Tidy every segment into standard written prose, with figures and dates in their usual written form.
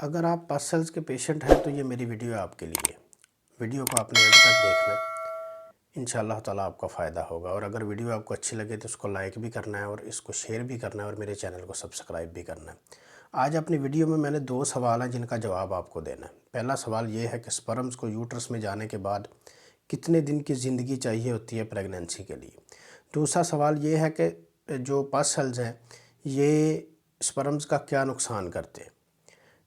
اگر آپ پس سیلز کے پیشنٹ ہیں تو یہ میری ویڈیو ہے آپ کے لیے۔ ویڈیو کو آپ نے ابھی تک دیکھنا ہے، انشاءاللہ تعالیٰ آپ کا فائدہ ہوگا۔ اور اگر ویڈیو آپ کو اچھی لگے تو اس کو لائک بھی کرنا ہے اور اس کو شیئر بھی کرنا ہے اور میرے چینل کو سبسکرائب بھی کرنا ہے۔ آج اپنی ویڈیو میں نے 2 سوال ہیں جن کا جواب آپ کو دینا ہے۔ پہلا سوال یہ ہے کہ سپرمز کو یوٹرس میں جانے کے بعد کتنے دن کی زندگی چاہیے ہوتی ہے پریگننسی کے لیے۔ دوسرا سوال یہ ہے کہ جو پس سیلز ہیں یہ سپرمز کا کیا نقصان کرتے ہیں۔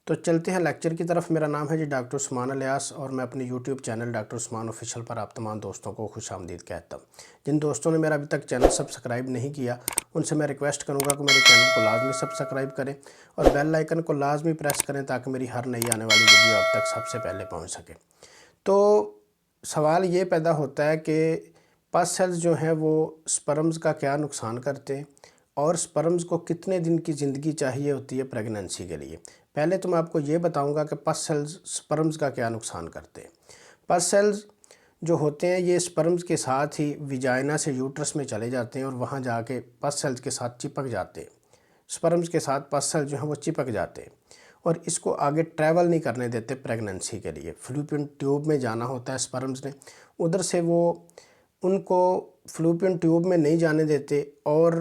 تو چلتے ہیں لیکچر کی طرف۔ میرا نام ہے ڈاکٹر عثمان الیاس اور میں اپنے یوٹیوب چینل ڈاکٹر عثمان آفیشیل پر آپ تمام دوستوں کو خوش آمدید کہتا ہوں۔ جن دوستوں نے میرا ابھی تک چینل سبسکرائب نہیں کیا ان سے میں ریکویسٹ کروں گا کہ میرے چینل کو لازمی سبسکرائب کریں اور بیل آئیکن کو لازمی پریس کریں تاکہ میری ہر نئی آنے والی ویڈیو آپ تک سب سے پہلے پہنچ سکے۔ تو سوال یہ پیدا ہوتا ہے کہ پس سیلز جو ہیں وہ سپرمز کا کیا نقصان کرتے ہیں اور سپرمز کو کتنے دن کی زندگی چاہیے ہوتی ہے پریگننسی کے لیے۔ پہلے تو میں آپ کو یہ بتاؤں گا کہ پس سیلز سپرمز کا کیا نقصان کرتے ہیں۔ پس سیلز جو ہوتے ہیں یہ سپرمز کے ساتھ ہی ویجائنا سے یوٹرس میں چلے جاتے ہیں اور وہاں جا کے پس سیلز کے ساتھ چپک جاتے ہیں۔ سپرمز کے ساتھ پس سیلز جو ہیں وہ چپک جاتے ہیں اور اس کو آگے ٹریول نہیں کرنے دیتے پریگننسی کے لیے۔ فلوپین ٹیوب میں جانا ہوتا ہے سپرمز نے، ادھر سے وہ ان کو فلوپین ٹیوب میں نہیں جانے دیتے اور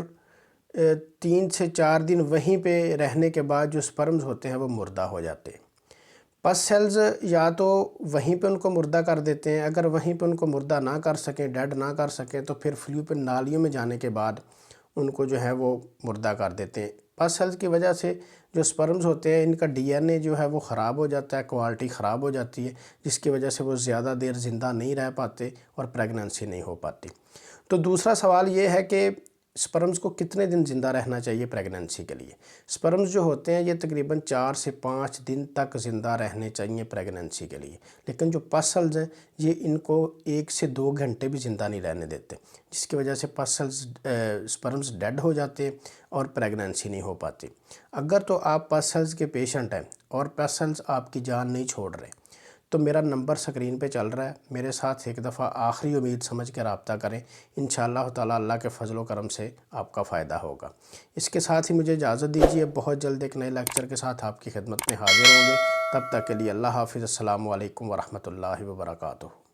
3 سے 4 دن وہیں پہ رہنے کے بعد جو سپرمز ہوتے ہیں وہ مردہ ہو جاتے ہیں۔ پس سیلز یا تو وہیں پہ ان کو مردہ کر دیتے ہیں، اگر وہیں پہ ان کو مردہ نہ کر سکیں، ڈیڈ نہ کر سکیں تو پھر فلوپین نالیوں میں جانے کے بعد ان کو جو ہے وہ مردہ کر دیتے ہیں۔ پس سیلز کی وجہ سے جو سپرمز ہوتے ہیں ان کا ڈی این اے جو ہے وہ خراب ہو جاتا ہے، کوالٹی خراب ہو جاتی ہے، جس کی وجہ سے وہ زیادہ دیر زندہ نہیں رہ پاتے اور پریگننسی نہیں ہو پاتی۔ تو دوسرا سوال یہ ہے کہ سپرمز کو کتنے دن زندہ رہنا چاہیے پریگننسی کے لیے۔ سپرمز جو ہوتے ہیں یہ تقریباً 4 سے 5 دن تک زندہ رہنے چاہیے پریگننسی کے لیے، لیکن جو پس سیلز ہیں یہ ان کو 1 سے 2 گھنٹے بھی زندہ نہیں رہنے دیتے، جس کی وجہ سے پس سیلز سپرمز ڈیڈ ہو جاتے ہیں اور پریگننسی نہیں ہو پاتی۔ اگر تو آپ پس سیلز کے پیشنٹ ہیں اور پس سیلز آپ کی جان نہیں چھوڑ رہے تو میرا نمبر سکرین پہ چل رہا ہے، میرے ساتھ ایک دفعہ آخری امید سمجھ کے رابطہ کریں، انشاءاللہ تعالیٰ اللہ کے فضل و کرم سے آپ کا فائدہ ہوگا۔ اس کے ساتھ ہی مجھے اجازت دیجیے، بہت جلد ایک نئے لیکچر کے ساتھ آپ کی خدمت میں حاضر ہوں گے۔ تب تک کے لیے اللہ حافظ، السلام علیکم ورحمۃ اللہ وبرکاتہ۔